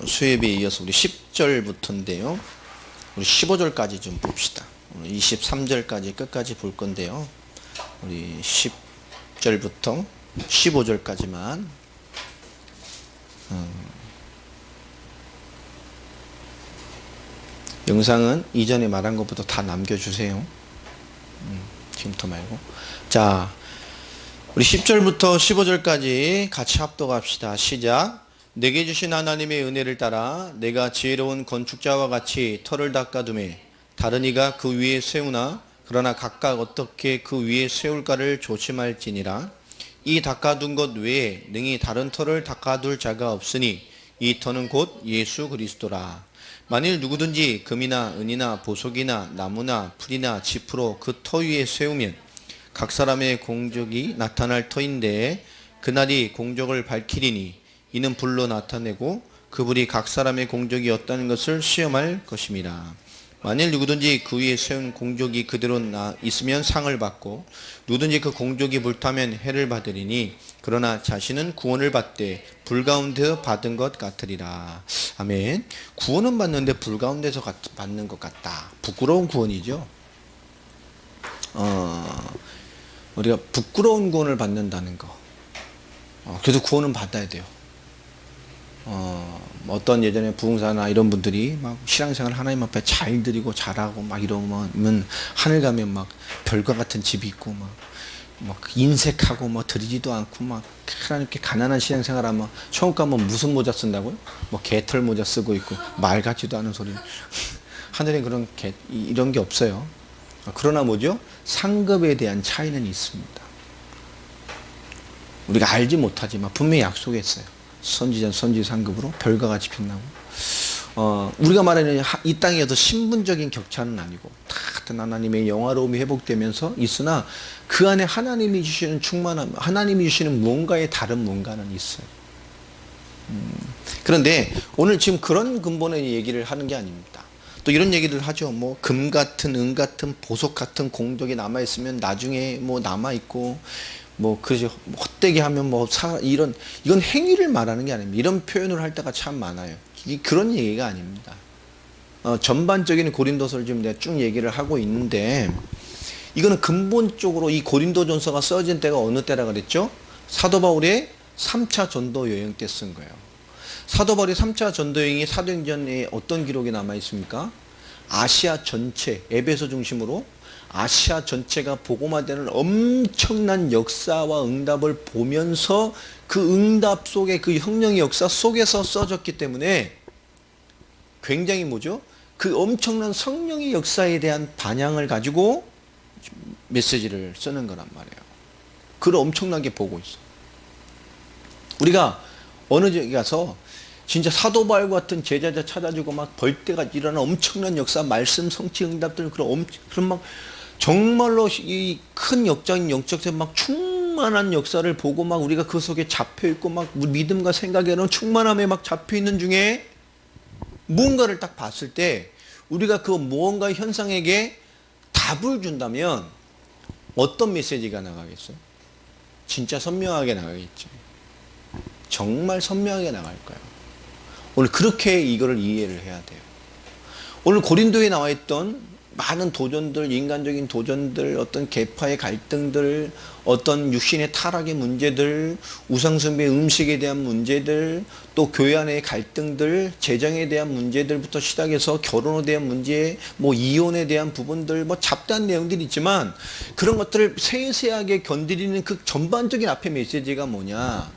수요일에 이어서 우리 10절부터인데요. 우리 15절까지 좀 봅시다. 23절까지 끝까지 볼 건데요. 우리 10절부터 15절까지만 영상은 이전에 말한 것부터 다 남겨주세요. 지금부터 말고. 자, 우리 10절부터 15절까지 같이 합독합시다. 시작. 내게 주신 하나님의 은혜를 따라 내가 지혜로운 건축자와 같이 터를 닦아두매 다른 이가 그 위에 세우나 그러나 각각 어떻게 그 위에 세울까를 조심할지니라. 이 닦아둔 것 외에 능히 다른 터를 닦아둘 자가 없으니 이 터는 곧 예수 그리스도라. 만일 누구든지 금이나 은이나 보석이나 나무나 풀이나 짚으로 그 터 위에 세우면 각 사람의 공적이 나타날 터인데 그날이 공적을 밝히리니 이는 불로 나타내고 그 불이 각 사람의 공적이 어떠한 것을 시험할 것임이라. 만일 누구든지 그 위에 세운 공적이 그대로 있으면 상을 받고 누구든지 그 공적이 불타면 해를 받으리니 그러나 자신은 구원을 받되 불 가운데서 받은 것 같으리라. 아멘. 구원은 받는데 불 가운데서 받는 것 같다. 부끄러운 구원이죠. 우리가 부끄러운 구원을 받는다는 거. 그래도 구원은 받아야 돼요. 어떤 예전에 부흥사나 이런 분들이 막 신앙생활 하나님 앞에 잘 드리고 잘하고 막 이러면 하늘 가면 막 별과 같은 집이 있고 막 인색하고 뭐 드리지도 않고 막 하나님께 가난한 신앙생활 하면 천국 가면 무슨 모자 쓴다고요? 뭐 개털 모자 쓰고 있고 말 같지도 않은 소리. 하늘에 그런 이런 게 없어요. 그러나 뭐죠? 상급에 대한 차이는 있습니다. 우리가 알지 못하지만 분명히 약속했어요. 선지자 선지 상급으로 별과 같이 빛나고 우리가 말하는 이 땅에서 신분적인 격차는 아니고 다 같은 하나님의 영화로움이 회복되면서 있으나 그 안에 하나님이 주시는 충만함, 하나님이 주시는 무언가의 다른 뭔가는 있어요. 그런데 오늘 지금 그런 근본의 얘기를 하는 게 아닙니다. 또 이런 얘기를 하죠. 뭐 금 같은 은 같은 보석 같은 공덕이 남아 있으면 나중에 뭐 남아 있고 뭐 그저 헛되게 하면 뭐 이건 행위를 말하는 게 아닙니다. 이런 표현을 할 때가 참 많아요. 그런 얘기가 아닙니다. 전반적인 고린도서를 지금 내가 쭉 얘기를 하고 있는데 이거는 근본적으로 이 고린도전서가 써진 때가 어느 때라 그랬죠? 사도 바울의 3차 전도 여행 때 쓴 거예요. 사도 바울의 3차 전도 여행이 사도행전에 어떤 기록이 남아 있습니까? 아시아 전체, 에베소 중심으로 아시아 전체가 복음화되는 엄청난 역사와 응답을 보면서 그 응답 속에 그 혁명의 역사 속에서 써졌기 때문에 굉장히 뭐죠? 그 엄청난 성령의 역사에 대한 반향을 가지고 메시지를 쓰는 거란 말이에요. 그걸 엄청나게 보고 있어. 우리가 어느 지역에 가서 진짜 사도 바울 같은 제자자 찾아주고 막 벌떼가 일어나는 엄청난 역사, 말씀, 성취, 응답들 그런 막 정말로 이 큰 역적인 영적인 막 충만한 역사를 보고 막 우리가 그 속에 잡혀 있고 막 믿음과 생각에는 충만함에 막 잡혀 있는 중에 무언가를 딱 봤을 때 우리가 그 무언가 현상에게 답을 준다면 어떤 메시지가 나가겠어요? 진짜 선명하게 나가겠죠. 정말 선명하게 나갈 거예요. 오늘 그렇게 이거를 이해를 해야 돼요. 오늘 고린도에 나와 있던 많은 도전들, 인간적인 도전들, 어떤 계파의 갈등들, 어떤 육신의 타락의 문제들, 우상숭배 음식에 대한 문제들, 또 교회 안의 갈등들, 재정에 대한 문제들부터 시작해서 결혼에 대한 문제, 뭐 이혼에 대한 부분들, 뭐 잡다한 내용들이 있지만 그런 것들을 세세하게 견디는 그 전반적인 앞의 메시지가 뭐냐?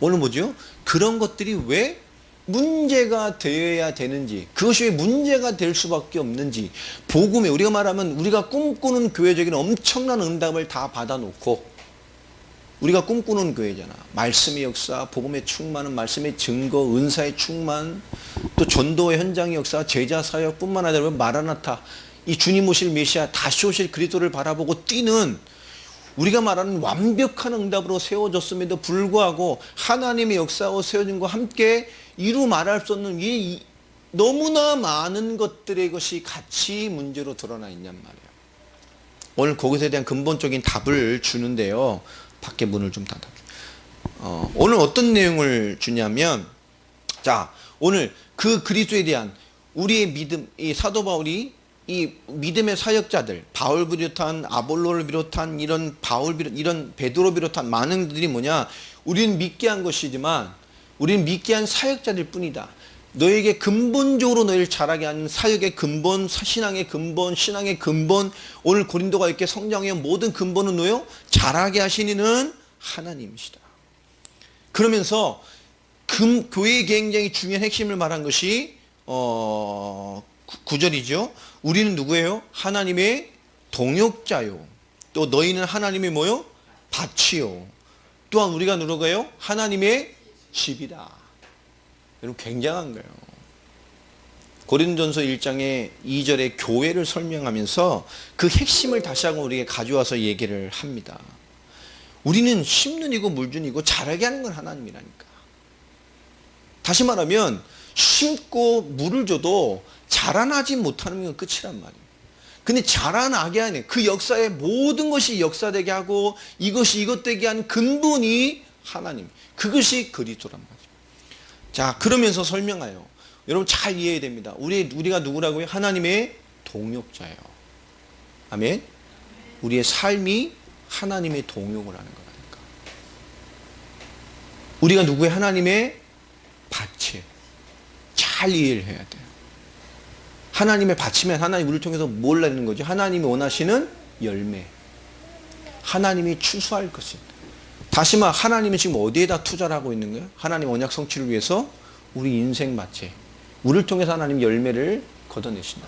오늘 뭐죠? 그런 것들이 왜 문제가 되어야 되는지, 그것이 왜 문제가 될 수밖에 없는지, 복음에 우리가 말하면 우리가 꿈꾸는 교회적인 엄청난 응답을 다 받아놓고 우리가 꿈꾸는 교회잖아. 말씀의 역사, 복음의 충만은 말씀의 증거, 은사의 충만, 또 전도의 현장의 역사, 제자 사역뿐만 아니라 마라나타, 이 주님 오실 메시아 다시 오실 그리스도를 바라보고 뛰는 우리가 말하는 완벽한 응답으로 세워졌음에도 불구하고 하나님의 역사와 세워진 것과 함께 이루 말할 수 없는 이 너무나 많은 것들의 것이 같이 문제로 드러나 있냔 말이에요. 오늘 그것에 대한 근본적인 답을 주는데요. 밖에 문을 좀 닫아줘. 오늘 어떤 내용을 주냐면 자, 오늘 그 그리스도에 대한 우리의 믿음, 이 사도 바울이 이 믿음의 사역자들, 바울 비롯한 아볼로를 비롯한 이런 이런 베드로 비롯한 많은 들이 뭐냐? 우리는 믿게 한 것이지만 우리는 믿게 한 사역자들 뿐이다. 너에게 근본적으로 너희를 자라게 하는 사역의 근본, 신앙의 근본, 신앙의 근본, 오늘 고린도가 이렇게 성장의 모든 근본은 뭐요? 자라게 하시는 이는 하나님이시다. 그러면서 교회의 굉장히 중요한 핵심을 말한 것이 9절이죠. 우리는 누구예요? 하나님의 동역자요. 또 너희는 하나님의 뭐요? 밭이요. 또한 우리가 누구예요? 하나님의 집이다. 여러분 굉장한 거예요. 고린도전서 1장의 2절에 교회를 설명하면서 그 핵심을 다시 한번 우리에게 가져와서 얘기를 합니다. 우리는 심는 이고 물준 이고 자라게 하는 건 하나님이라니까. 다시 말하면 심고 물을 줘도 자라나지 못하는 건 끝이란 말이에요. 근데 자라나게 하는 그 역사의 모든 것이 역사되게 하고 이것이 이것 되게 하는 근본이 하나님. 그것이 그리스도란 말이에요. 자, 그러면서 설명해요. 여러분 잘 이해해야 됩니다. 우리가 누구라고요? 하나님의 동역자예요. 아멘. 우리의 삶이 하나님의 동역을 하는 거라니까. 우리가 누구의 하나님의 밭이에요. 잘 이해를 해야 돼요. 하나님의 밭이면 하나님 우리를 통해서 뭘 내는 거죠? 하나님이 원하시는 열매. 하나님이 추수할 것입니다. 다시 말 하나님은 지금 어디에다 투자를 하고 있는 거예요? 하나님 언약 성취를 위해서 우리 인생 밭에 우리를 통해서 하나님 열매를 걷어내신다.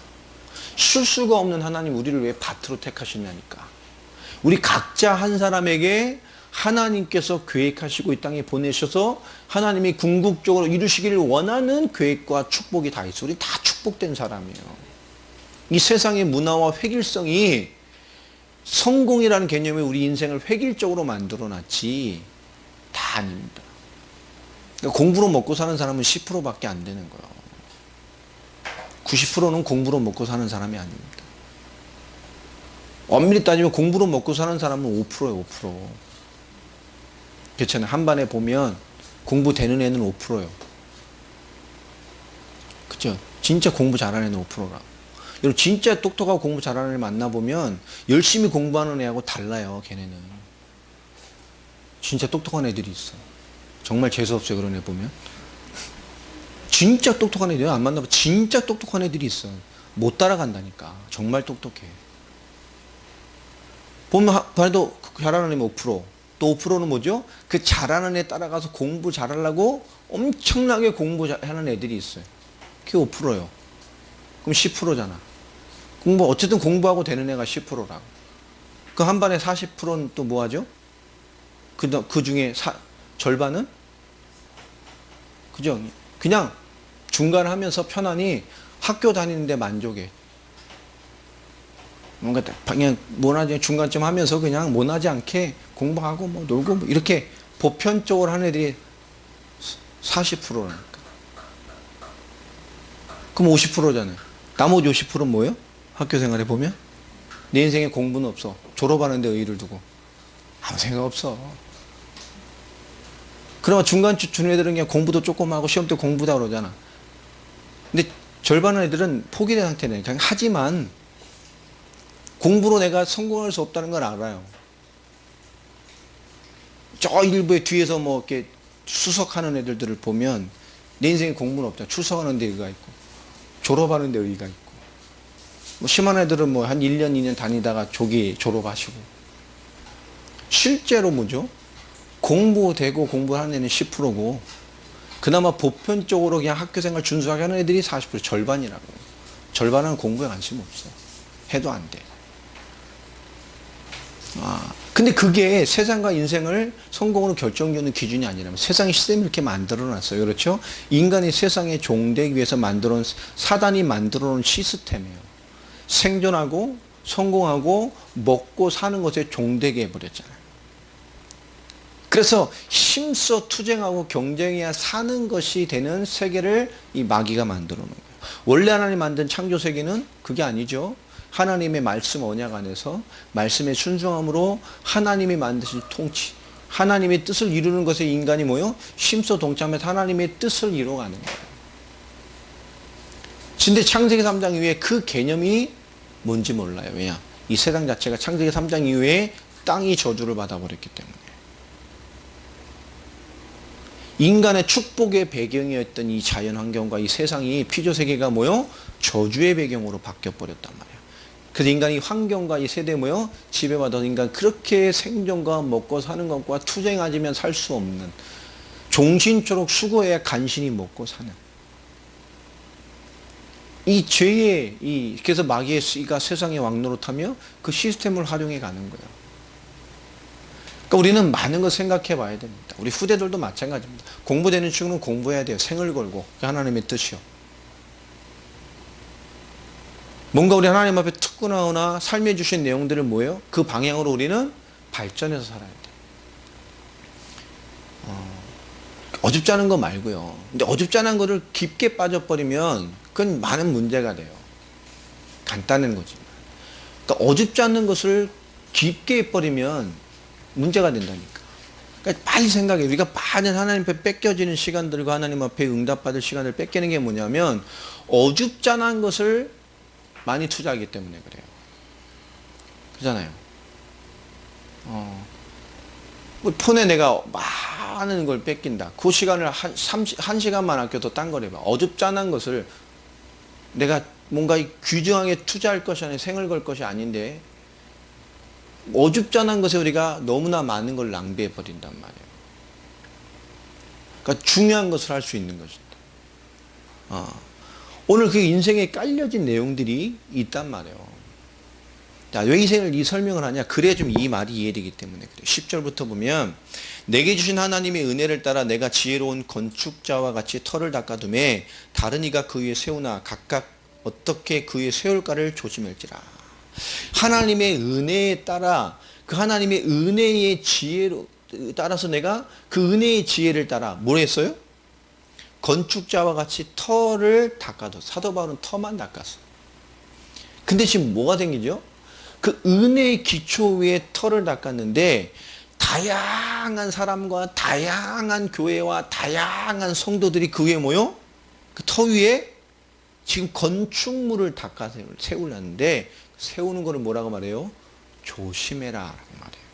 쉴 수가 없는 하나님 우리를 왜 밭으로 택하시냐니까. 우리 각자 한 사람에게 하나님께서 계획하시고 이 땅에 보내셔서 하나님이 궁극적으로 이루시기를 원하는 계획과 축복이 다 있어. 우리 다 축복된 사람이에요. 이 세상의 문화와 획일성이 성공이라는 개념이 우리 인생을 획일적으로 만들어놨지 다 아닙니다. 그러니까 공부로 먹고 사는 사람은 10%밖에 안 되는 거예요. 90%는 공부로 먹고 사는 사람이 아닙니다. 엄밀히 따지면 공부로 먹고 사는 사람은 5%예요. 5%. 그렇잖아요. 한 반에 보면 공부되는 애는 5%예요. 그죠? 진짜 공부 잘하는 애는 5%라고. 여러분 진짜 똑똑하고 공부 잘하는 애 만나보면 열심히 공부하는 애하고 달라요. 걔네는. 진짜 똑똑한 애들이 있어. 정말 재수없어요. 그런 애 보면. 진짜 똑똑한 애들 안 만나면 진짜 똑똑한 애들이 있어. 못 따라간다니까. 정말 똑똑해. 보면 반에도 잘하는 애면 5%. 또 5%는 뭐죠? 그 잘하는 애 따라가서 공부 잘하려고 엄청나게 공부하는 애들이 있어요. 그게 5%예요. 그럼 10%잖아. 어쨌든 공부하고 되는 애가 10%라고. 그 한 반에 40%는 또 뭐 하죠? 그 중에 절반은? 그죠? 그냥 중간 하면서 편안히 학교 다니는데 만족해. 뭔가 그냥 모나지 중간쯤 하면서 그냥 모나지 않게 공부하고 뭐 놀고 뭐 이렇게 보편적으로 하는 애들이 40%라니까. 그럼 50%잖아요. 나머지 50%는 뭐예요? 학교 생활에 보면 내 인생에 공부는 없어. 졸업하는데 의의를 두고 아무 생각 없어. 그러면 중간쯤 주는 애들은 그냥 공부도 조금 하고 시험 때 공부다 그러잖아. 근데 절반의 애들은 포기된 상태네. 그냥 하지만 공부로 내가 성공할 수 없다는 걸 알아요. 저 일부의 뒤에서 뭐 이렇게 수석하는 애들을 보면 내 인생에 공부는 없잖아. 출석하는 데 의의가 있고 졸업하는 데 의의가 있고 뭐 심한 애들은 뭐 한 1년 2년 다니다가 조기 졸업하시고 실제로 뭐죠? 공부되고 공부하는 애는 10%고 그나마 보편적으로 그냥 학교생활 준수하게 하는 애들이 40% 절반이라고. 절반은 공부에 관심 없어. 해도 안 돼. 근데 그게 세상과 인생을 성공으로 결정짓는 기준이 아니라면 세상의 시스템이 이렇게 만들어놨어요. 그렇죠? 인간이 세상에 종되기 위해서 만들어놓은 사단이 만들어놓은 시스템이에요. 생존하고 성공하고 먹고 사는 것에 종되게 해버렸잖아요. 그래서 힘써 투쟁하고 경쟁해야 사는 것이 되는 세계를 이 마귀가 만들어 놓은 거예요. 원래 하나님 만든 창조 세계는 그게 아니죠. 하나님의 말씀 언약 안에서 말씀의 순종함으로 하나님이 만드신 통치, 하나님의 뜻을 이루는 것에 인간이 뭐요? 심소 동참해서 하나님의 뜻을 이루어가는 거예요. 근데 창세기 3장 이후에 그 개념이 뭔지 몰라요. 왜냐? 이 세상 자체가 창세기 3장 이후에 땅이 저주를 받아버렸기 때문에. 인간의 축복의 배경이었던 이 자연 환경과 이 세상이 피조세계가 뭐요? 저주의 배경으로 바뀌어버렸단 말이에요. 그래서 인간이 환경과 이 세대에 뭐요? 지배받아서 인간 그렇게 생존과 먹고 사는 것과 투쟁하지면 살 수 없는, 종신토록 수고해야 간신히 먹고 사는 이 죄의 그래서 마귀의 씨가 세상에 왕노릇하며 그 시스템을 활용해 가는 거예요. 그러니까 우리는 많은 걸 생각해 봐야 됩니다. 우리 후대들도 마찬가지입니다. 공부되는 친구는 공부해야 돼요. 생을 걸고. 그게 하나님의 뜻이요. 뭔가 우리 하나님 앞에 특권하거나 삶에 주신 내용들을 뭐예요? 그 방향으로 우리는 발전해서 살아야 돼요. 어줍지 않은 거 말고요. 근데 어줍지 않은 거를 깊게 빠져버리면 그건 많은 문제가 돼요. 간단한 거지만. 그러니까 어줍지 않는 것을 깊게 해버리면 문제가 된다니까. 그러니까 빨리 생각해. 우리가 많은 하나님 앞에 뺏겨지는 시간들과 하나님 앞에 응답받을 시간을 뺏기는 게 뭐냐면 어줍지 않은 것을 많이 투자하기 때문에 그래요. 그렇잖아요. 폰에 내가 많은 걸 뺏긴다. 그 시간을 한 시간만 아껴도 딴 걸 해봐. 어줍지 않은 것을 내가 뭔가 귀중하게 투자할 것이 아니라 생을 걸 것이 아닌데 어줍지 않은 것에 우리가 너무나 많은 걸 낭비해 버린단 말이에요. 그러니까 중요한 것을 할 수 있는 것이다. 오늘 그 인생에 깔려진 내용들이 있단 말이에요. 자, 왜 이 설명을 하냐? 그래 좀 이 말이 이해되기 때문에 그래요. 10절부터 보면 내게 주신 하나님의 은혜를 따라 내가 지혜로운 건축자와 같이 터를 닦아둠에 다른 이가 그 위에 세우나 각각 어떻게 그 위에 세울까를 조심할지라. 하나님의 은혜에 따라 그 하나님의 은혜의 지혜로 따라서 내가 그 은혜의 지혜를 따라 뭘 했어요? 건축자와 같이 터를 닦아뒀어. 사도 바울은 터만 닦았어. 근데 지금 뭐가 생기죠? 그 은혜의 기초 위에 터를 닦았는데 다양한 사람과 다양한 교회와 다양한 성도들이 그 위에 뭐요? 그 터 위에 지금 건축물을 닦아 세우려는데 세우는 거를 뭐라고 말해요? 조심해라 라고 말해요.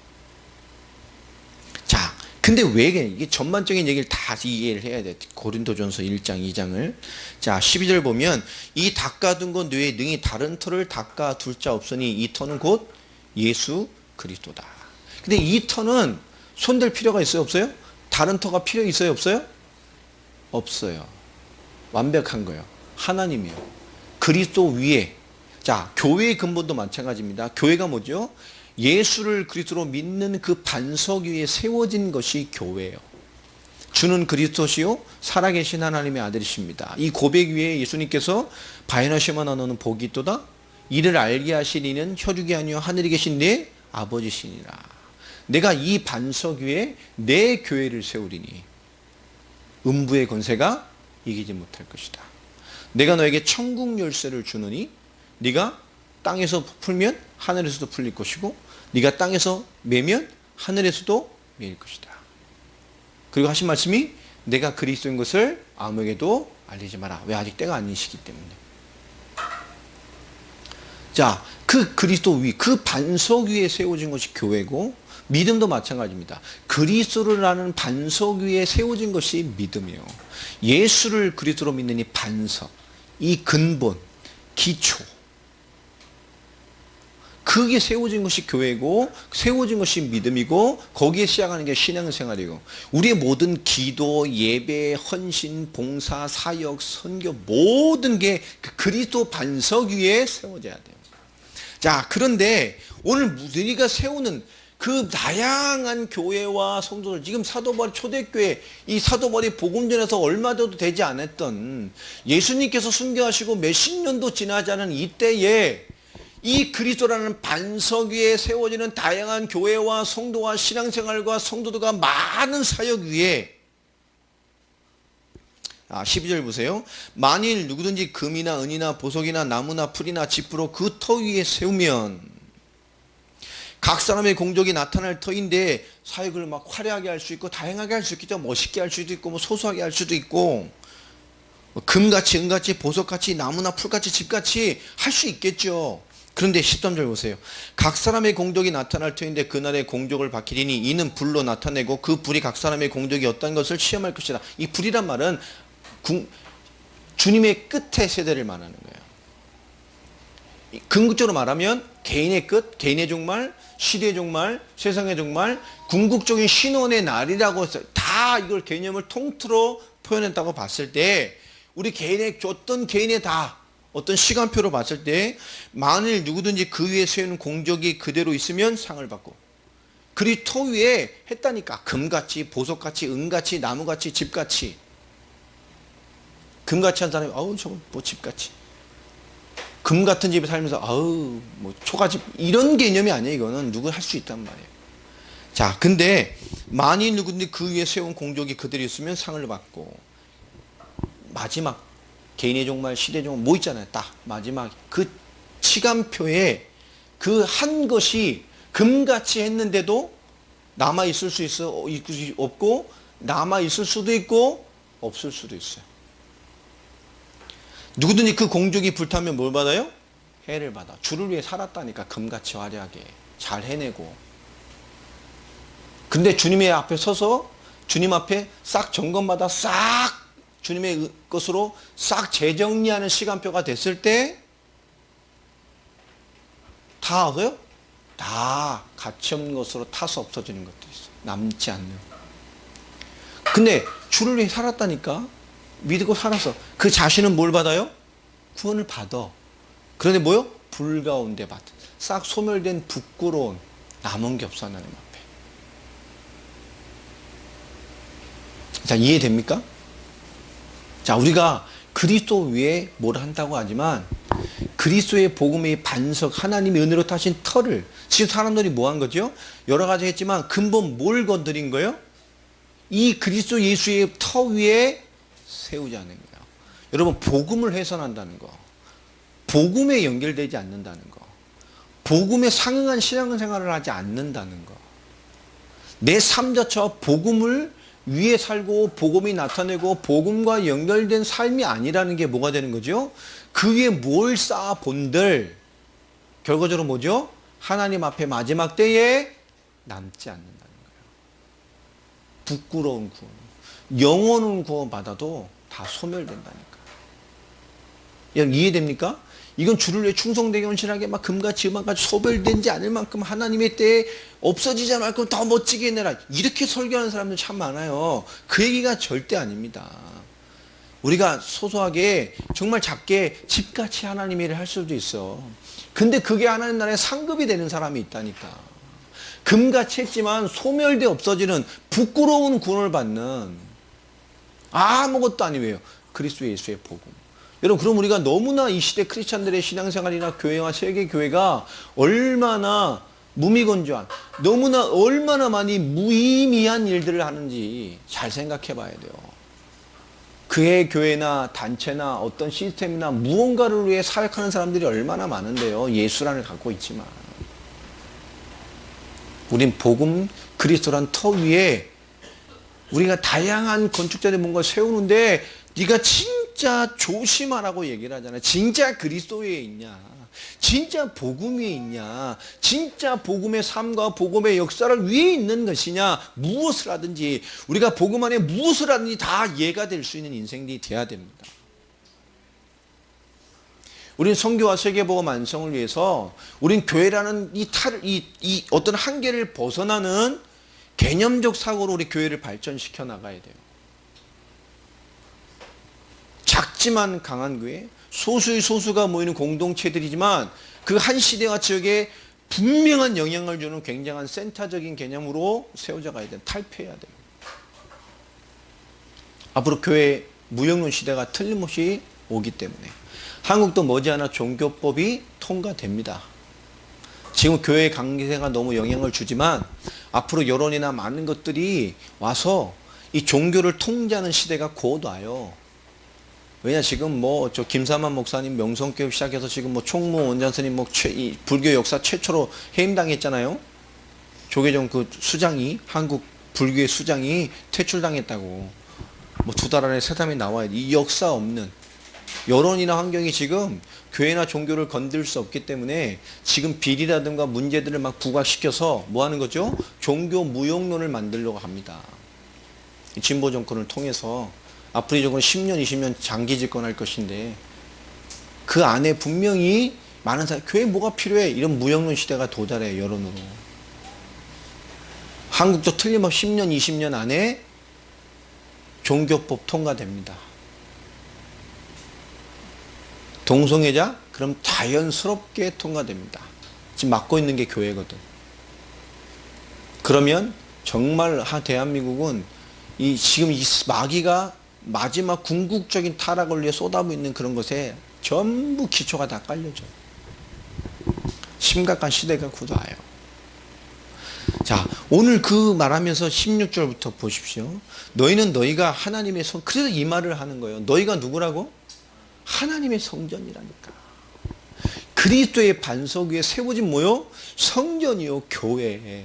자, 근데 왜 이게 전반적인 얘기를 다 이해를 해야 돼. 고린도전서 1장 2장을. 자, 12절 보면 이 닦아둔 것 외에 능히 다른 터를 닦아둘 자 없으니 이 터는 곧 예수 그리스도다. 근데 이 터는 손댈 필요가 있어요? 없어요? 다른 터가 필요 있어요? 없어요? 없어요. 완벽한 거예요. 하나님이요. 그리스도 위에. 자, 교회의 근본도 마찬가지입니다. 교회가 뭐죠? 예수를 그리스도로 믿는 그 반석 위에 세워진 것이 교회예요. 주는 그리스도시요 살아계신 하나님의 아들이십니다. 이 고백 위에 예수님께서 바요나시마나 너는 복이 있도다. 이를 알게 하신 이는 혈육이 아니요 하늘에 계신 내 아버지시니라. 내가 이 반석 위에 내 교회를 세우리니 음부의 권세가 이기지 못할 것이다. 내가 너에게 천국 열쇠를 주느니 네가 땅에서 풀면 하늘에서도 풀릴 것이고 네가 땅에서 매면 하늘에서도 매일 것이다. 그리고 하신 말씀이 내가 그리스도인 것을 아무에게도 알리지 마라. 왜? 아직 때가 아니시기 때문에. 자, 그 그리스도 위, 그 반석 위에 세워진 것이 교회고 믿음도 마찬가지입니다. 그리스도를 아는 반석 위에 세워진 것이 믿음이에요. 예수를 그리스도로 믿는 이 반석, 이 근본, 기초, 그게 세워진 것이 교회고 세워진 것이 믿음이고 거기에 시작하는 게 신앙생활이고 우리의 모든 기도, 예배, 헌신, 봉사, 사역, 선교 모든 게 그 그리스도 반석 위에 세워져야 돼요. 자, 그런데 오늘 우리가 세우는 그 다양한 교회와 성도들, 지금 사도바리 초대교회, 이 사도바리 복음전에서 얼마도 되지 않았던 예수님께서 순교하시고 몇십 년도 지나지 않은 이때에 이 그리스도라는 반석 위에 세워지는 다양한 교회와 성도와 신앙생활과 성도들과 많은 사역 위에 12절 보세요. 만일 누구든지 금이나 은이나 보석이나 나무나 풀이나 지푸로 그 터 위에 세우면 각 사람의 공적이 나타날 터인데 사역을 막 화려하게 할 수 있고 다양하게 할 수 있겠죠. 멋있게 할 수도 있고 뭐 소소하게 할 수도 있고 금같이 은같이 보석같이 나무나 풀같이 집같이 할 수 있겠죠. 그런데 13절 보세요. 각 사람의 공적이 나타날 터인데 그날의 공적을 밝히리니 이는 불로 나타내고 그 불이 각 사람의 공적이 어떤 것을 시험할 것이다. 이 불이란 말은 주님의 끝의 세대를 말하는 거예요. 궁극적으로 말하면 개인의 끝, 개인의 종말, 시대의 종말, 세상의 종말, 궁극적인 신원의 날이라고 해서 다 이걸 개념을 통틀어 표현했다고 봤을 때 우리 개인의 어떤 개인의 다 어떤 시간표로 봤을 때 만일 누구든지 그 위에 세우는 공적이 그대로 있으면 상을 받고 그리 터 위에 했다니까 금같이 보석같이 은같이 나무같이 집같이 금같이 한 사람이 아우 저거 뭐 집같이 금 같은 집에 살면서 아우 뭐 초가집 이런 개념이 아니에요. 이거는 누구 할 수 있단 말이에요. 자 근데 만일 누구든지 그 위에 세운 공적이 그대로 있으면 상을 받고 마지막 개인의 종말 시대의 종말 뭐 있잖아요. 딱 마지막 그 시간표에 그 한 것이 금같이 했는데도 남아 있을 수 있어 없고 남아 있을 수도 있고 없을 수도 있어요. 누구든지 그 공적이 불타면 뭘 받아요? 해를 받아. 주를 위해 살았다니까 금같이 화려하게 잘 해내고. 근데 주님의 앞에 서서 주님 앞에 싹 점검받아 싹 주님의 것으로 싹 재정리하는 시간표가 됐을 때 다 어서요? 다 가치없는 것으로 타서 없어지는 것도 있어요. 남지 않는. 근데 주를 위해 살았다니까 믿고 살아서 그 자신은 뭘 받아요? 구원을 받아. 그런데 뭐요? 불 가운데 받아. 싹 소멸된 부끄러운 남은 게 없어 하나님 앞에. 자 이해됩니까? 자 우리가 그리스도 위에 뭘 한다고 하지만 그리스도의 복음의 반석 하나님의 은혜로 타신 터를 지금 사람들이 뭐 한 거죠? 여러 가지 했지만 근본 뭘 건드린 거예요? 이 그리스도 예수의 터 위에 세우자는 거예요. 여러분 복음을 훼손한다는 거 복음에 연결되지 않는다는 거 복음에 상응한 신앙생활을 하지 않는다는 거 내 삶 자체와 복음을 위에 살고 복음이 나타내고 복음과 연결된 삶이 아니라는 게 뭐가 되는 거죠? 그 위에 뭘 쌓아본들 결과적으로 뭐죠? 하나님 앞에 마지막 때에 남지 않는다는 거예요. 부끄러운 구원 영원한 구원 받아도 다 소멸된다니까. 여러분 이해됩니까? 이건 주를 위해 충성되게 헌신하게 막 금같이 음악같이 소멸되지 않을 만큼 하나님의 때에 없어지지 않을 만큼 더 멋지게 해내라. 이렇게 설교하는 사람들 참 많아요. 그 얘기가 절대 아닙니다. 우리가 소소하게 정말 작게 집같이 하나님의 일을 할 수도 있어. 근데 그게 하나님 나라에 상급이 되는 사람이 있다니까. 금같이 했지만 소멸돼 없어지는 부끄러운 구원을 받는 아무것도 아니에요. 그리스도 예수의 복음. 여러분 그럼 우리가 너무나 이 시대 크리스찬들의 신앙생활이나 교회와 세계교회가 얼마나 무미건조한 너무나 얼마나 많이 무의미한 일들을 하는지 잘 생각해 봐야 돼요. 그의 교회나 단체나 어떤 시스템이나 무언가를 위해 사역하는 사람들이 얼마나 많은데요. 예수란을 갖고 있지만 우린 복음 그리스도란 터 위에 우리가 다양한 건축자들 뭔가 세우는데 네가 진짜 조심하라고 얘기를 하잖아요. 진짜 그리스도에 있냐? 진짜 복음 위에 있냐? 진짜 복음의 삶과 복음의 역사를 위에 있는 것이냐? 무엇을 하든지 우리가 복음 안에 무엇을 하든지 다 이해가 될 수 있는 인생이 돼야 됩니다. 우리는 선교와 세계복음 완성을 위해서 우리는 교회라는 이 어떤 한계를 벗어나는 개념적 사고로 우리 교회를 발전시켜 나가야 돼요. 작지만 강한 교회, 소수의 소수가 모이는 공동체들이지만 그 한 시대와 지역에 분명한 영향을 주는 굉장한 센터적인 개념으로 세워져 가야 돼요. 탈피해야 돼요. 앞으로 교회 무형론 시대가 틀림없이 오기 때문에 한국도 머지않아 종교법이 통과됩니다. 지금 교회 강세가 너무 영향을 주지만 앞으로 여론이나 많은 것들이 와서 이 종교를 통제하는 시대가 곧 와요. 왜냐 지금 뭐 저 김사만 목사님 명성교육 시작해서 지금 뭐 총무 원장 스님 뭐 불교 역사 최초로 해임당했잖아요. 조계종 그 수장이, 한국 불교의 수장이 퇴출당했다고. 뭐 2달 안에 새삼이 나와야 돼. 이 역사 없는 여론이나 환경이 지금 교회나 종교를 건들 수 없기 때문에 지금 비리라든가 문제들을 막 부각시켜서 뭐 하는 거죠? 종교 무용론을 만들려고 합니다. 진보 정권을 통해서 앞으로 정권 10년, 20년 장기 집권할 것인데 그 안에 분명히 많은 사람, 교회 뭐가 필요해? 이런 무용론 시대가 도달해, 여론으로. 한국도 틀림없이 10년, 20년 안에 종교법 통과됩니다. 동성애자? 그럼 자연스럽게 통과됩니다. 지금 맡고 있는 게 교회거든. 그러면 정말 대한민국은 지금 이 마귀가 마지막 궁극적인 타락을 위해 쏟아부고 있는 그런 것에 전부 기초가 다 깔려져. 심각한 시대가 굳어와요. 자, 오늘 그 말하면서 16절부터 보십시오. 너희는 너희가 하나님의 그래서 이 말을 하는 거예요. 너희가 누구라고? 하나님의 성전이라니까. 그리스도의 반석 위에 세워진 뭐요? 성전이요, 교회.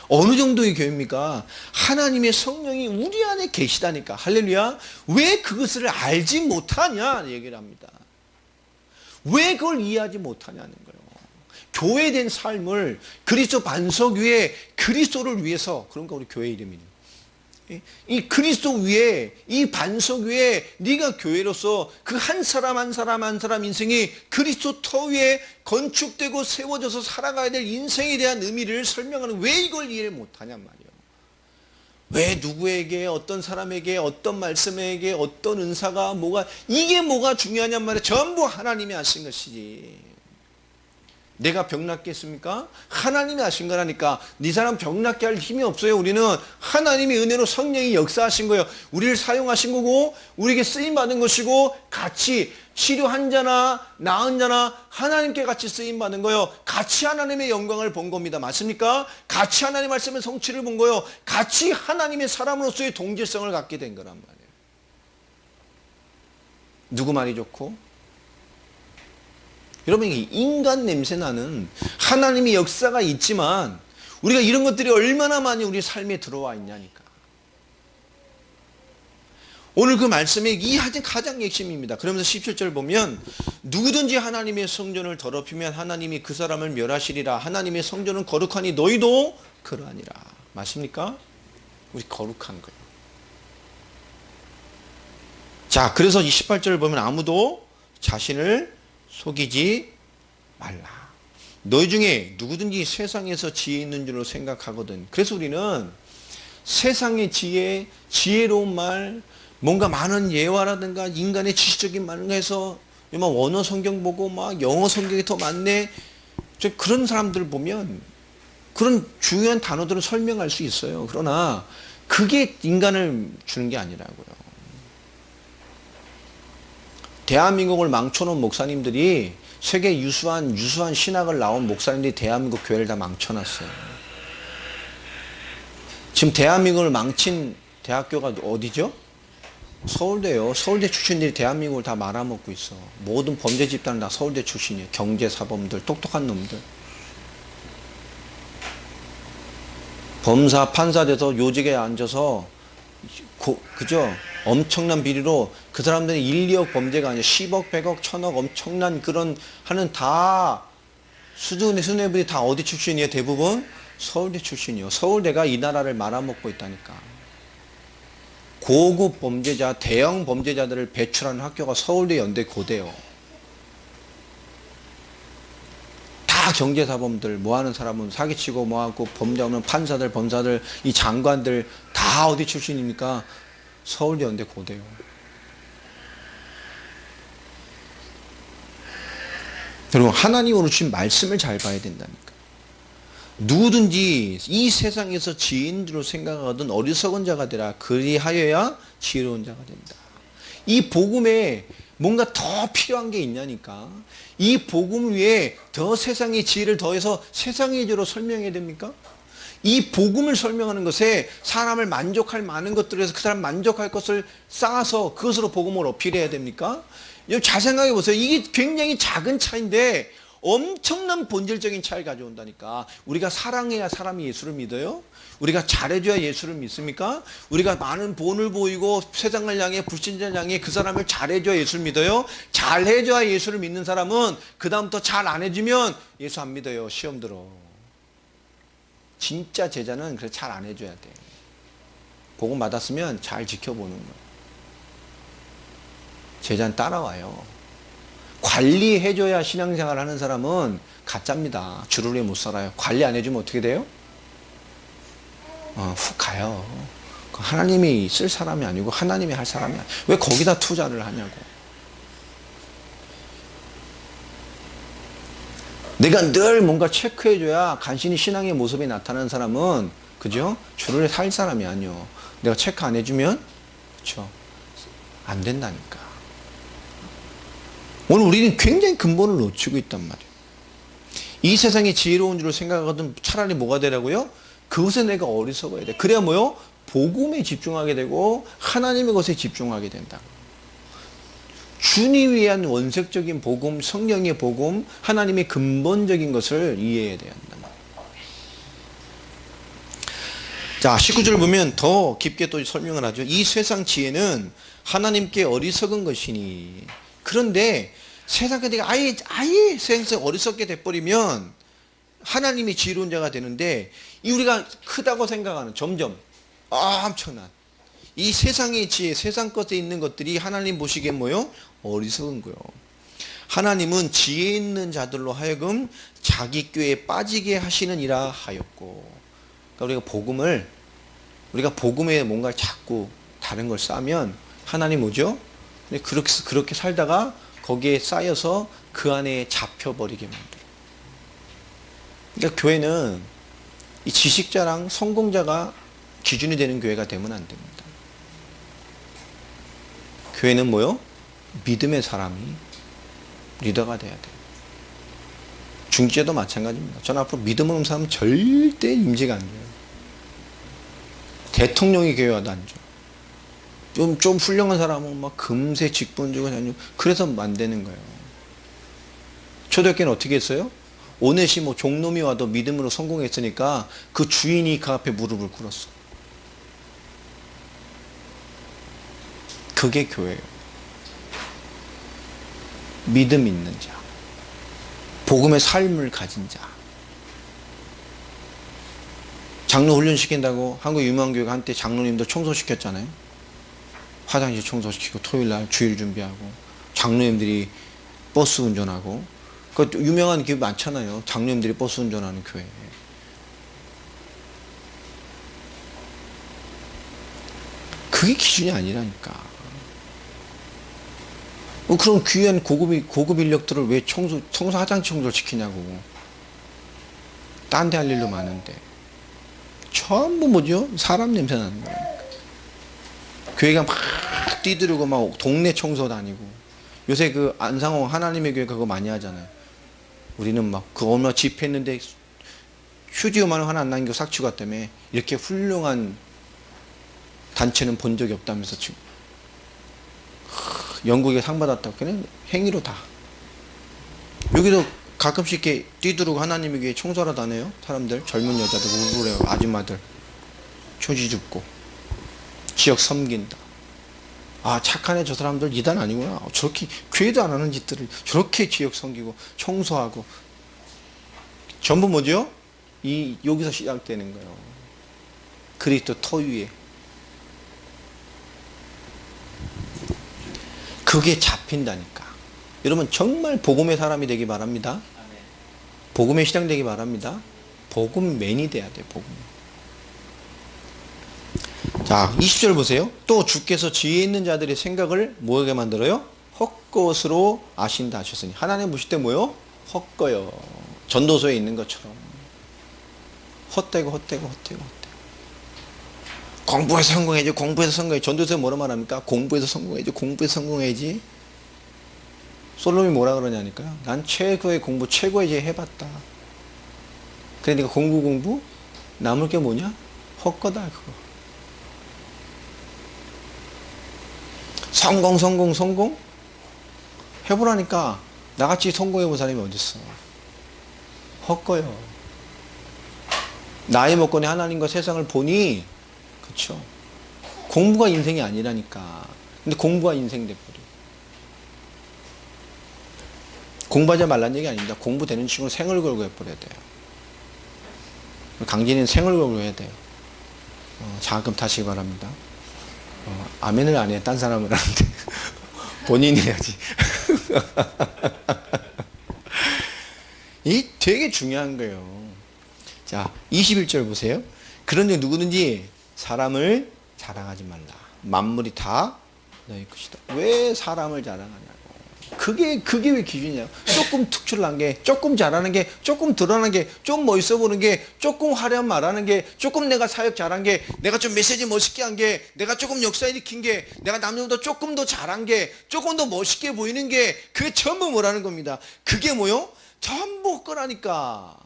어느 정도의 교회입니까? 하나님의 성령이 우리 안에 계시다니까. 할렐루야. 왜 그것을 알지 못하냐 얘기를 합니다. 왜 그걸 이해하지 못하냐는 거예요. 교회된 삶을 그리스도 반석 위에 그리스도를 위해서, 그러니까 우리 교회 이름이 이 그리스도 위에, 이 반석 위에 네가 교회로서 그 한 사람 한 사람 한 사람 인생이 그리스도 터 위에 건축되고 세워져서 살아가야 될 인생에 대한 의미를 설명하는, 왜 이걸 이해를 못하냔 말이에요. 왜 누구에게, 어떤 사람에게, 어떤 말씀에게, 어떤 은사가 이게 뭐가 중요하냔 말이에요. 전부 하나님이 하신 것이지. 내가 병낫게 했습니까? 하나님이 하신 거라니까. 네 사람 병낫게 할 힘이 없어요. 우리는 하나님의 은혜로 성령이 역사하신 거예요. 우리를 사용하신 거고 우리에게 쓰임받은 것이고, 같이 치료한 자나 나은 자나 하나님께 같이 쓰임받은 거예요. 같이 하나님의 영광을 본 겁니다. 맞습니까? 같이 하나님 말씀의 성취를 본 거예요. 같이 하나님의 사람으로서의 동질성을 갖게 된 거란 말이에요. 누구 말이 좋고? 여러분, 인간 냄새 나는 하나님의 역사가 있지만 우리가 이런 것들이 얼마나 많이 우리 삶에 들어와 있냐니까. 오늘 그 말씀의 이 가장 핵심입니다. 그러면서 17절 보면 누구든지 하나님의 성전을 더럽히면 하나님이 그 사람을 멸하시리라. 하나님의 성전은 거룩하니 너희도 그러하니라. 맞습니까? 우리 거룩한 거예요. 자, 그래서 28절을 보면 아무도 자신을 속이지 말라. 너희 중에 누구든지 세상에서 지혜 있는 줄로 생각하거든. 그래서 우리는 세상의 지혜로운 말, 뭔가 많은 예화라든가 인간의 지식적인 말을 해서 막 원어 성경 보고 막 영어 성경이 더 많네. 그런 사람들 보면 그런 중요한 단어들을 설명할 수 있어요. 그러나 그게 인간을 주는 게 아니라고요. 대한민국을 망쳐놓은 목사님들이, 세계 유수한 신학을 나온 목사님들이 대한민국 교회를 다 망쳐놨어요. 지금 대한민국을 망친 대학교가 어디죠? 서울대요. 서울대 출신들이 대한민국을 다 말아먹고 있어. 모든 범죄 집단은 다 서울대 출신이에요. 경제사범들, 똑똑한 놈들. 범사, 판사 돼서 요직에 앉아서 그죠? 엄청난 비리로 그 사람들이 1, 2억 범죄가 아니라 10억, 100억, 1000억 엄청난 그런 하는 다 수준의 수뇌부들이 다 어디 출신이에요? 대부분 서울대 출신이요. 서울대가 이 나라를 말아먹고 있다니까. 고급 범죄자, 대형 범죄자들을 배출하는 학교가 서울대, 연대, 고대요. 다 경제사범들, 뭐하는 사람은 사기치고 뭐하고 범죄하는 판사들, 검사들, 이 장관들 다 어디 출신입니까? 서울대, 연대, 고대요. 여러분, 하나님으로 주신 말씀을 잘 봐야 된다니까. 누구든지 이 세상에서 지인으로 생각하거든 어리석은 자가 되라. 그리하여야 지혜로운 자가 된다. 이 복음에 뭔가 더 필요한 게 있냐니까. 이 복음 위에 더 세상의 지혜를 더해서 세상의 지혜로 설명해야 됩니까? 이 복음을 설명하는 것에 사람을 만족할 많은 것들에서 그 사람 만족할 것을 쌓아서 그것으로 복음을 어필해야 됩니까? 여러분 잘 생각해 보세요. 이게 굉장히 작은 차인데 엄청난 본질적인 차이를 가져온다니까. 우리가 사랑해야 사람이 예수를 믿어요? 우리가 잘해줘야 예수를 믿습니까? 우리가 많은 본을 보이고 세상을 향해 불신자를 향해 그 사람을 잘해줘야 예수를 믿어요? 잘해줘야 예수를 믿는 사람은 그 다음부터 잘 안 해주면 예수 안 믿어요. 시험 들어. 진짜 제자는 그래서 잘 안 해줘야 돼. 복음 받았으면 잘 지켜보는 거예요. 제자는 따라와요. 관리해줘야 신앙생활 하는 사람은 가짜입니다. 주를 위해 못 살아요. 관리 안 해주면 어떻게 돼요? 훅 가요. 하나님이 쓸 사람이 아니고 하나님이 할 사람이 아니야. 왜 거기다 투자를 하냐고. 내가 늘 뭔가 체크해줘야 간신히 신앙의 모습이 나타나는 사람은, 그죠? 주를 위해 살 사람이 아니요. 내가 체크 안 해주면, 그쵸? 안 된다니까. 오늘 우리는 굉장히 근본을 놓치고 있단 말이에요. 이 세상이 지혜로운 줄을 생각하거든 차라리 뭐가 되라고요? 그것에 내가 어리석어야 돼. 그래야 뭐요? 복음에 집중하게 되고 하나님의 것에 집중하게 된다. 주님 위한 원색적인 복음, 성령의 복음, 하나님의 근본적인 것을 이해해야 된다. 자, 19절 보면 더 깊게 또 설명을 하죠. 이 세상 지혜는 하나님께 어리석은 것이니. 그런데 세상에 내가 아예 세상에서 어리석게 돼버리면 하나님이 지혜로운 자가 되는데, 이 우리가 크다고 생각하는 점점 엄청난 이 세상의 지혜, 세상 것에 있는 것들이 하나님 보시기엔 뭐요? 어리석은 거요. 하나님은 지혜 있는 자들로 하여금 자기 꾀에 빠지게 하시느니라 하였고. 그러니까 우리가 복음에 뭔가 자꾸 다른 걸 싸면 하나님 뭐죠? 그렇게 살다가 거기에 쌓여서 그 안에 잡혀버리게 만들어요. 그러니까 교회는 이 지식자랑 성공자가 기준이 되는 교회가 되면 안 됩니다. 교회는 뭐요? 믿음의 사람이 리더가 돼야 돼요. 중지자도 마찬가지입니다. 저는 앞으로 믿음 없는 사람은 절대 임재가 안 돼요. 대통령이 교회 와도 안 줘. 좀 훌륭한 사람은 막 금세 직분 주고 다니고, 그래서 안 되는 거예요. 초대교회는 어떻게 했어요? 오네시모 종놈이 와도 믿음으로 성공했으니까 그 주인이 그 앞에 무릎을 꿇었어. 그게 교회예요. 믿음 있는 자, 복음의 삶을 가진 자. 장로 훈련 시킨다고 한국 유명한 교회가 한때 장로님들 청소시켰잖아요. 화장실 청소시키고 토요일날 주일 준비하고 장로님들이 버스 운전하고. 그 유명한 교회 많잖아요. 장로님들이 버스 운전하는 교회. 그게 기준이 아니라니까. 그럼 귀한 고급 인력들을 왜 화장실 청소를 시키냐고. 딴 데 할 일도 많은데. 전부 뭐죠? 사람 냄새 나는 거예요. 교회가 막 뛰들고 막 동네 청소 다니고. 요새 그 안상홍 하나님의 교회 그거 많이 하잖아요. 우리는 막 그 얼마 집회했는데 휴지요만 하나 안 남기고 삭치고 갔다며. 이렇게 훌륭한 단체는 본 적이 없다면서 지금. 영국에 상 받았다고. 그냥 행위로 다. 여기도 가끔씩 이렇게 뛰두르고 하나님의 교회 청소하러 다녀요. 사람들, 젊은 여자들, 우울해요. 아줌마들. 초지 줍고. 지역 섬긴다. 아, 착하네. 저 사람들 이단 아니구나. 저렇게 교회도 안 하는 짓들을 저렇게 지역 섬기고 청소하고. 전부 뭐죠? 여기서 시작되는 거예요. 그리스도 터 위에. 그게 잡힌다니까. 여러분 정말 복음의 사람이 되기 바랍니다. 복음의 시장 되기 바랍니다. 복음맨이 돼야 돼요. 복음. 자, 20절 보세요. 또 주께서 지혜 있는 자들의 생각을 뭐하게 만들어요? 헛것으로 아신다 하셨으니. 하나님 보실 때 뭐요? 헛거요. 전도서에 있는 것처럼 헛되고 공부해서 성공해야지. 공부해서 성공해야지. 전도서에 뭐라 말합니까? 공부해서 성공해야지. 공부해서 성공해야지. 솔로몬이 뭐라 그러냐니까요. 난 최고의 공부, 최고의 제 해봤다. 그러니까 공부 남을 게 뭐냐? 헛거다 그거. 성공 해보라니까. 나같이 성공해본 사람이 어딨어. 헛거요. 나이 먹고는 하나님과 세상을 보니, 그쵸? 공부가 인생이 아니라니까. 근데 공부가 인생 돼버려. 공부하지 말란 얘기 아닙니다. 공부되는 친구는 생을 걸고 해버려야 돼요. 강진이는 생을 걸고 해야 돼요. 장학금 타시기 바랍니다. 아멘을 안 해. 딴 사람은 하는데. 본인이 해야지. 이 되게 중요한 거예요. 자, 21절 보세요. 그런즉 누구든지 사람을 자랑하지 말라. 만물이 다 너희 것이다. 왜 사람을 자랑하냐고. 그게 왜 기준이냐. 조금 특출난 게, 조금 잘하는 게, 조금 드러나는 게, 좀 멋있어 보이는 게, 조금 화려한 말하는 게, 조금 내가 사역 잘한 게, 내가 좀 메시지 멋있게 한 게, 내가 조금 역사 일으킨 게, 내가 남들보다 조금 더 잘한 게, 조금 더 멋있게 보이는 게, 그게 전부 뭐라는 겁니다. 그게 뭐요? 전부 거라니까.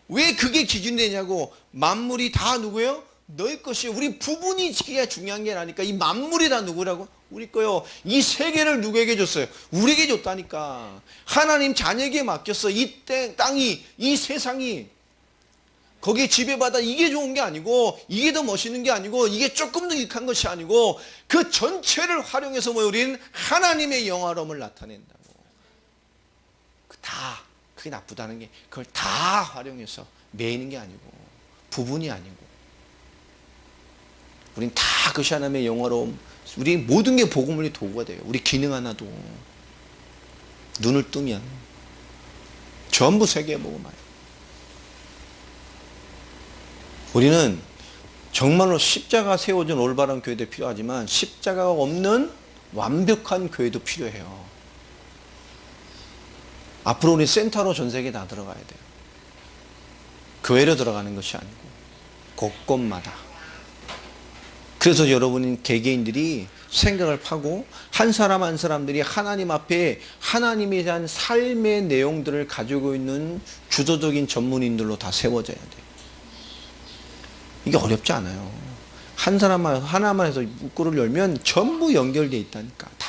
왜 그게 기준이 되냐고. 만물이 다 누구예요? 너희 것이에요. 우리 부분이 지키기가 중요한 게 아니니까. 이 만물이 다 누구라고? 우리 거요. 이 세계를 누구에게 줬어요? 우리에게 줬다니까. 하나님 자녀에게 맡겼어. 이 땅이, 이 세상이. 거기에 지배받아 이게 좋은 게 아니고, 이게 더 멋있는 게 아니고, 이게 조금 더 유익한 것이 아니고, 그 전체를 활용해서 우리는 하나님의 영화로움을 나타낸다고. 다, 그게 나쁘다는 게, 그걸 다 활용해서 매이는 게 아니고, 부분이 아니고. 우린 다 그것이 하나님의 영화로움, 우리 모든 게 복음의 도구가 돼요. 우리 기능 하나도. 눈을 뜨면 전부 세계의 복음이에요. 우리는 정말로 십자가 세워준 올바른 교회도 필요하지만 십자가가 없는 완벽한 교회도 필요해요. 앞으로 우리 센터로 전 세계에 다 들어가야 돼요. 교회로 들어가는 것이 아니고 곳곳마다. 그래서 여러분 개개인들이 생각을 파고 한 사람 한 사람들이 하나님 앞에 하나님에 대한 삶의 내용들을 가지고 있는 주도적인 전문인들로 다 세워져야 돼요. 이게 어렵지 않아요. 한 사람만 하나만 해서 문구를 열면 전부 연결되어 있다니까. 다.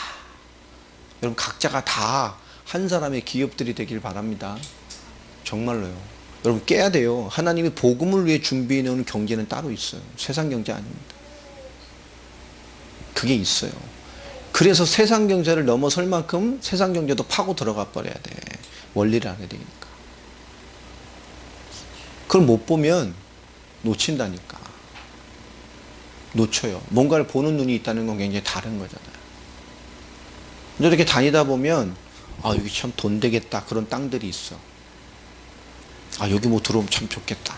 여러분 각자가 다 한 사람의 기업들이 되길 바랍니다. 정말로요. 여러분 깨야 돼요. 하나님이 복음을 위해 준비해 놓은 경제는 따로 있어요. 세상 경제 아닙니다. 그게 있어요. 그래서 세상 경제를 넘어설 만큼 세상 경제도 파고 들어가 버려야 돼. 원리를 알아야 되니까. 그걸 못 보면 놓친다니까. 놓쳐요. 뭔가를 보는 눈이 있다는 건 굉장히 다른 거잖아요. 이렇게 다니다 보면 아 여기 참 돈 되겠다 그런 땅들이 있어. 아 여기 뭐 들어오면 참 좋겠다.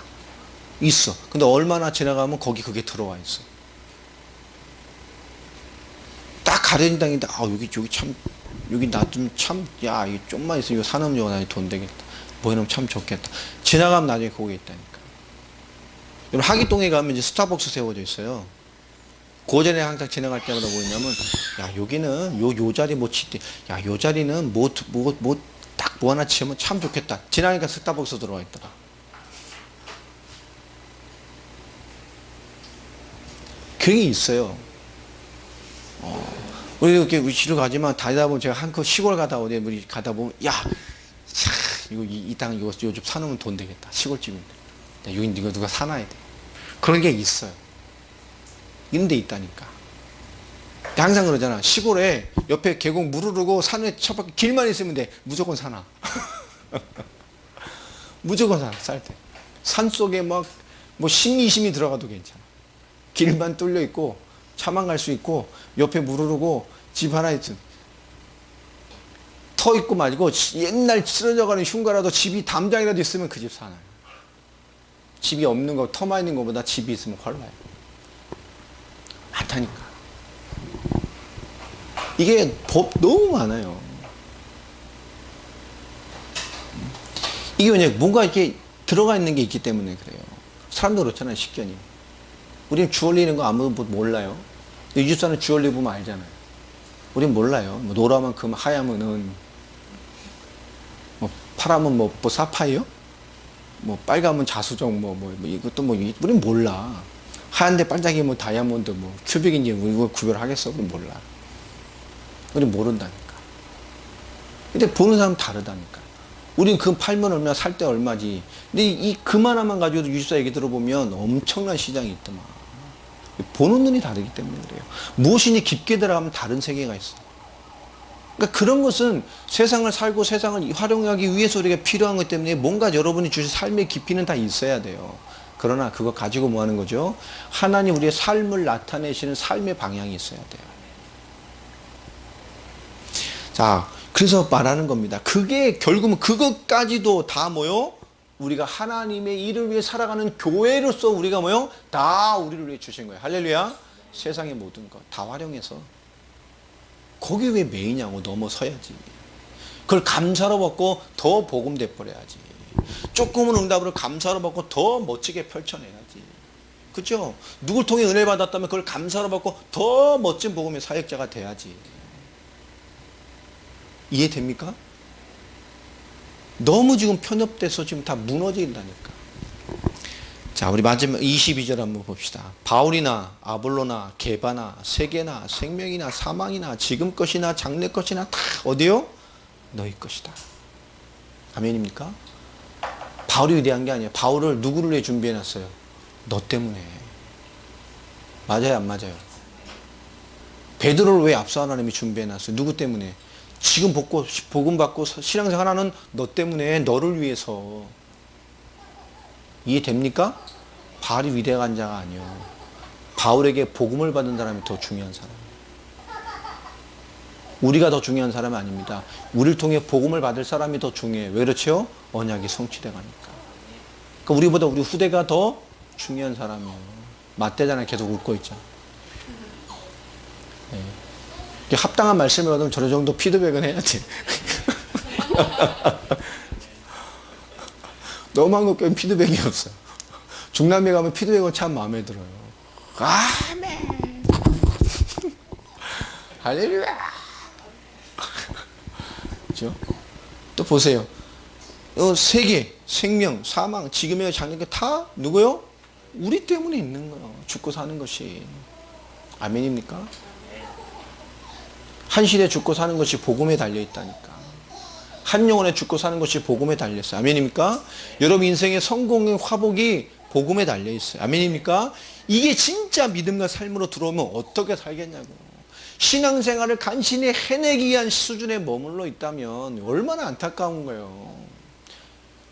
있어. 근데 얼마나 지나가면 거기 그게 들어와 있어. 딱 가려진 땅인데 아 여기 참 여기 놔두면 참 야 이거 좀만 있으면 이거 산업용어 나중에 돈 되겠다. 뭐 해놓으면 참 좋겠다. 지나가면 나중에 거기 있다니까. 여러분 하기동에 가면 이제 스타벅스 세워져 있어요. 그 전에 항상 지나갈 때마다 뭐냐면 야 여기는 요 자리 뭐 치대 야요 자리는 뭐 딱 뭐 하나 치면 참 좋겠다. 지나니까 스타벅스 들어와 있더라. 그게 있어요. 우리 이렇게 위치로 가지만 다니다 보면 제가 한껏 시골 가다 어디 우리 가다 보면 야 이거 이 땅 이거 좀 사놓으면 돈 되겠다. 시골집인데 여기 이거 누가 사놔야 돼. 그런 게 있어요. 있는 데 있다니까. 항상 그러잖아. 시골에 옆에 계곡 물 흐르고 산에 쳐박혀 길만 있으면 돼. 무조건 사나. 무조건 사나. 살 때. 산 속에 막 뭐 10, 20이 들어가도 괜찮아. 길만 뚫려 있고 차만 갈 수 있고 옆에 물 흐르고 집 하나 있든 터 있고 말고 옛날 쓰러져가는 흉가라도 집이 담장이라도 있으면 그 집 사나요. 집이 없는 거 터만 있는 것보다 집이 있으면 헐나요. 많다니까. 이게 법 너무 많아요. 이게 왜냐 뭔가 이렇게 들어가 있는 게 있기 때문에 그래요. 사람도 그렇잖아요. 식견이. 우리는 주 올리는 거 아무도 몰라요. 이 집사는 주 올리 보면 알잖아요. 우린 몰라요. 뭐 노라면 금, 하야면 은, 뭐 파라면 뭐 사파이어, 뭐 빨가면 자수정, 뭐 이것도 뭐 우린 몰라. 하얀데 반짝이 뭐 다이아몬드 뭐 큐빅인지 뭐 이거 구별하겠어? 우린 몰라. 우린 모른다니까. 근데 보는 사람 다르다니까. 우린 그 팔면 얼마, 살 때 얼마지. 근데 이 금 하나만 가지고도 유지사 얘기 들어보면 엄청난 시장이 있더만. 보는 눈이 다르기 때문에 그래요. 무엇이니 깊게 들어가면 다른 세계가 있어. 그러니까 그런 것은 세상을 살고 세상을 활용하기 위해서 우리가 필요한 것 때문에 뭔가 여러분이 주신 삶의 깊이는 다 있어야 돼요. 그러나 그거 가지고 뭐 하는 거죠? 하나님 우리의 삶을 나타내시는 삶의 방향이 있어야 돼요. 자, 그래서 말하는 겁니다. 그게 결국은 그것까지도 다 뭐요? 우리가 하나님의 일을 위해 살아가는 교회로서 우리가 뭐요? 다 우리를 위해 주신 거예요. 할렐루야. 세상의 모든 것 다 활용해서 거기 왜 메이냐고 넘어서야지. 그걸 감사로 받고 더 복음돼 버려야지. 조금은 응답으로 감사로 받고 더 멋지게 펼쳐내야지. 그죠? 누굴 통해 은혜 받았다면 그걸 감사로 받고 더 멋진 복음의 사역자가 돼야지. 이해됩니까? 너무 지금 편협돼서 지금 다 무너진다니까. 자, 우리 마지막 22절 한번 봅시다. 바울이나 아볼로나 게바나 세계나 생명이나 사망이나 지금 것이나 장래 것이나 다 어디요? 너희 것이다. 아멘입니까? 바울이 위대한 게 아니에요. 바울을 누구를 위해 준비해놨어요? 너 때문에. 맞아요, 안 맞아요? 베드로를 왜 앞서 하나님이 준비해놨어요? 누구 때문에? 지금 복음 받고 신앙생활하는 너 때문에, 너를 위해서. 이해됩니까? 바울이 위대한 자가 아니요. 바울에게 복음을 받은 사람이 더 중요한 사람. 우리가 더 중요한 사람은 아닙니다. 우리를 통해 복음을 받을 사람이 더 중요해요. 왜 그렇죠? 언약이 성취돼 가니까. 그러니까 우리보다 우리 후대가 더 중요한 사람이에요. 맞대잖아요. 계속 웃고 있죠. 네. 합당한 말씀을 받으면 저런 정도 피드백은 해야지. 너무 한국교회는 피드백이 없어요. 중남미 가면 피드백은 참 마음에 들어요. 아멘. 할렐루야. 그렇죠? 또 보세요. 세계, 생명, 사망, 지금의 장래가 다 누구요? 우리 때문에 있는 거예요. 죽고 사는 것이. 아멘입니까? 한 시대에 죽고 사는 것이 복음에 달려있다니까. 한 영혼에 죽고 사는 것이 복음에 달려있어요. 아멘입니까? 여러분 인생의 성공의 화복이 복음에 달려있어요. 아멘입니까? 이게 진짜 믿음과 삶으로 들어오면 어떻게 살겠냐고. 신앙생활을 간신히 해내기 위한 수준에 머물러 있다면 얼마나 안타까운 거예요.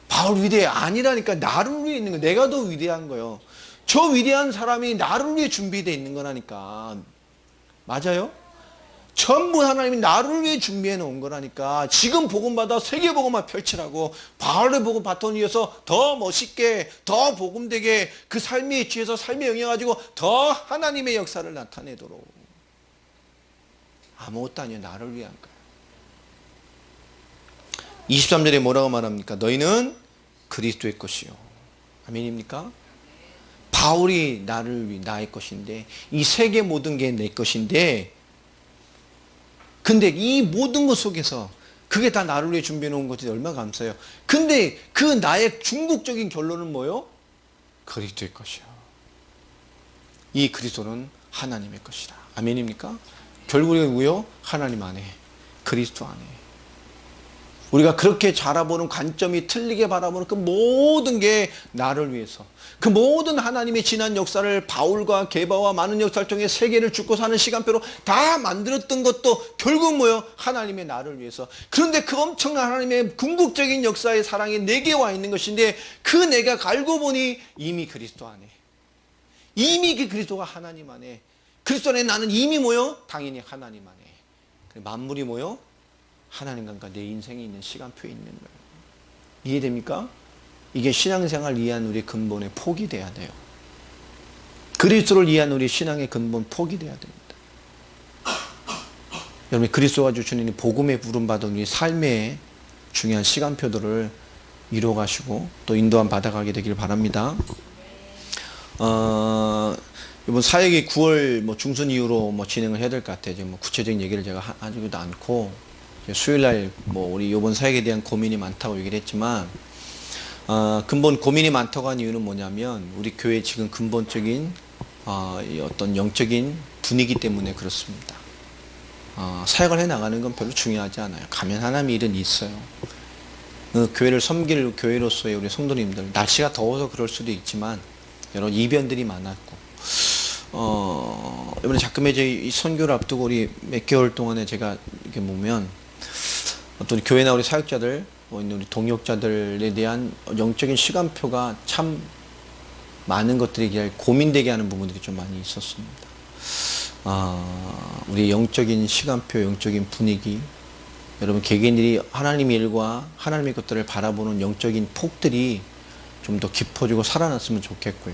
바울 위대해. 아니라니까. 나를 위해 있는 거예요. 내가 더 위대한 거예요. 저 위대한 사람이 나를 위해 준비되어 있는 거라니까. 맞아요? 전부 하나님이 나를 위해 준비해 놓은 거라니까. 지금 복음받아 세계 복음만 펼치라고. 바울의 복음 바톤 위에서 더 멋있게, 더 복음되게 그 삶에 취해서 삶에 영향가지고 더 하나님의 역사를 나타내도록. 아무것도 아니에요. 나를 위한 거예요. 23절에 뭐라고 말합니까? 너희는 그리스도의 것이요. 아멘입니까? 바울이 나의 것인데, 이 세계 모든 게 내 것인데, 근데 이 모든 것 속에서 그게 다 나를 위해 준비해 놓은 것이 얼마나 감사해요. 근데 그 나의 궁극적인 결론은 뭐요? 그리스도의 것이요. 이 그리스도는 하나님의 것이다. 아멘입니까? 결국에 누구요? 하나님 안에, 그리스도 안에. 우리가 그렇게 바라보는 관점이 틀리게 바라보는 그 모든 게 나를 위해서, 그 모든 하나님의 지난 역사를 바울과 게바와 많은 역사를 통해 세계를 죽고 사는 시간표로 다 만들었던 것도 결국 뭐요? 하나님의 나를 위해서. 그런데 그 엄청난 하나님의 궁극적인 역사의 사랑이 내게 와 있는 것인데, 그 내가 알고 보니 이미 그리스도 안에, 이미 그 그리스도가 하나님 안에, 그리스도 안에 나는 이미 뭐요? 당연히 하나님 안에. 만물이 뭐요? 하나님과 내 인생에 있는 시간표에 있는 거예요. 이해됩니까? 이게 신앙생활을 이해한 우리의 근본의 폭이 돼야 돼요. 그리스도를 이해한 우리의 신앙의 근본 폭이 돼야 됩니다. 여러분, 그리스도가 주시는 복음에 부름받은 우리 삶의 중요한 시간표들을 이루어가시고 또 인도함 받아가게 되기를 바랍니다. 이번 사역이 9월 중순 이후로 진행을 해야 될 것 같아요. 지금 구체적인 얘기를 제가 하지도 않고, 수요일날 우리 이번 사역에 대한 고민이 많다고 얘기를 했지만, 근본 고민이 많다고 한 이유는 뭐냐면, 우리 교회 지금 근본적인 어떤 영적인 분위기 때문에 그렇습니다. 사역을 해 나가는 건 별로 중요하지 않아요. 가면 하나님의 일은 있어요. 교회를 섬길 교회로서의 우리 성도님들, 날씨가 더워서 그럴 수도 있지만 여러 이변들이 많았고, 이번에 자금의 이 선교를 앞두고 우리 몇 개월 동안에 제가 이렇게 보면 어떤 교회나 우리 사역자들, 우리 동역자들에 대한 영적인 시간표가 참 많은 것들이 고민되게 하는 부분들이 좀 많이 있었습니다. 우리 영적인 시간표, 영적인 분위기, 여러분 개개인들이 하나님의 일과 하나님의 것들을 바라보는 영적인 폭들이 좀 더 깊어지고 살아났으면 좋겠고요.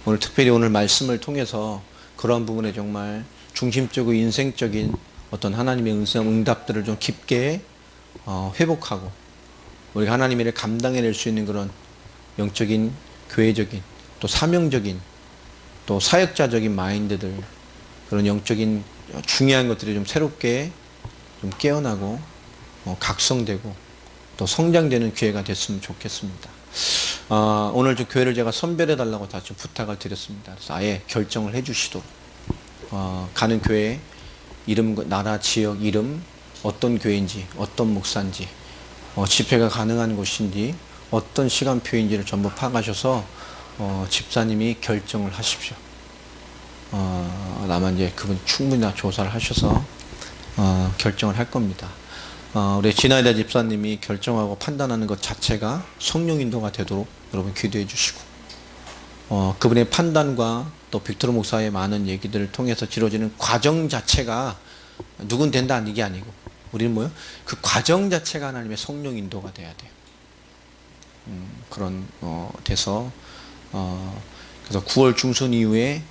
오늘 특별히 오늘 말씀을 통해서 그러한 부분에 정말 중심적이고 인생적인 어떤 하나님의 응답들을 좀 깊게 회복하고 우리가 하나님의 일을 감당해낼 수 있는 그런 영적인, 교회적인, 또 사명적인, 또 사역자적인 마인드들, 그런 영적인 중요한 것들이 좀 새롭게 좀 깨어나고 각성되고 또 성장되는 기회가 됐으면 좋겠습니다. 오늘 좀 교회를 제가 선별해 달라고 다시 좀 부탁을 드렸습니다. 그래서 아예 결정을 해 주시도록 가는 교회 이름, 나라, 지역 이름, 어떤 교회인지, 어떤 목사인지, 집회가 가능한 곳인지, 어떤 시간표인지를 전부 파악하셔서 집사님이 결정을 하십시오. 다만 이제 그분 충분히 조사를 하셔서 결정을 할 겁니다. 우리 진아이다 집사님이 결정하고 판단하는 것 자체가 성령 인도가 되도록 여러분 기도해 주시고, 그분의 판단과 또 빅토르 목사의 많은 얘기들을 통해서 지뤄지는 과정 자체가 누군 된다 이게 아니고, 우리는 뭐요? 그 과정 자체가 하나님의 성령 인도가 돼야 돼요. 그런 돼서 그래서 9월 중순 이후에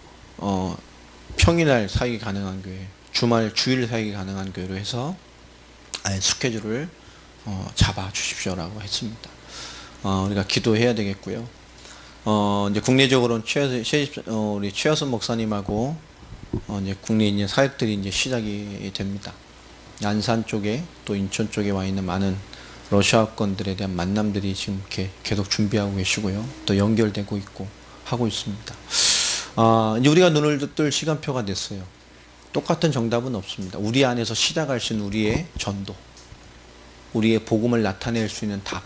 평일날 사역이 가능한 교회, 주일 사역이 가능한 교회로 해서 아예 스케줄을 잡아 주십시오라고 했습니다. 우리가 기도해야 되겠고요. 이제 국내적으로는 우리 최하선 목사님하고 이제 국내에 있는 사역들이 이제 시작이 됩니다. 안산 쪽에 또 인천 쪽에 와 있는 많은 러시아권들에 대한 만남들이 지금 이렇게 계속 준비하고 계시고요. 또 연결되고 있고 하고 있습니다. 이제 우리가 눈을 뜰 시간표가 됐어요. 똑같은 정답은 없습니다. 우리 안에서 시작할 수 있는 우리의 전도, 우리의 복음을 나타낼 수 있는 답.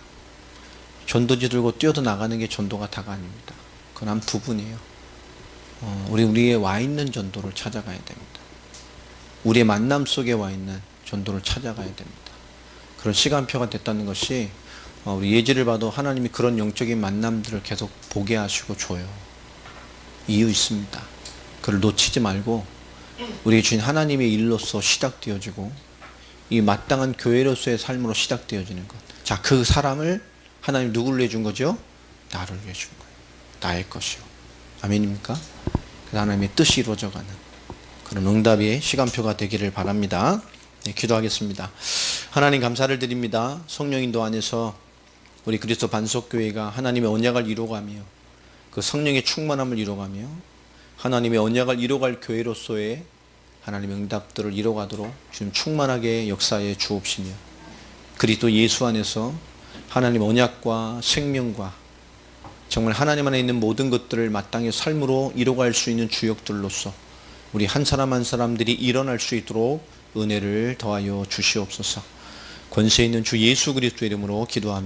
전도지 들고 뛰어도 나가는 게 전도가 다가 아닙니다. 그건 한 부분이에요. 우리에 와 있는 전도를 찾아가야 됩니다. 우리의 만남 속에 와 있는 전도를 찾아가야 됩니다. 그런 시간표가 됐다는 것이 우리 예지를 봐도 하나님이 그런 영적인 만남들을 계속 보게 하시고 줘요. 이유 있습니다. 그걸 놓치지 말고 우리 주인 하나님의 일로서 시작되어지고 이 마땅한 교회로서의 삶으로 시작되어지는 것. 자, 그 사람을 하나님 누구를 위해 준 거죠? 나를 위해 준 거예요. 나의 것이요. 아멘입니까? 그래서 하나님의 뜻이 이루어져가는 그런 응답의 시간표가 되기를 바랍니다. 네, 기도하겠습니다. 하나님 감사를 드립니다. 성령 인도 안에서 우리 그리스도 반석교회가 하나님의 언약을 이루어가며 그 성령의 충만함을 이루어가며 하나님의 언약을 이루어갈 교회로서의 하나님의 응답들을 이루어가도록 지금 충만하게 역사에 주옵시며 그리스도 예수 안에서 하나님 언약과 생명과 정말 하나님 안에 있는 모든 것들을 마땅히 삶으로 이루어갈 수 있는 주역들로서 우리 한 사람 한 사람들이 일어날 수 있도록 은혜를 더하여 주시옵소서. 권세 있는 주 예수 그리스도 이름으로 기도합니다.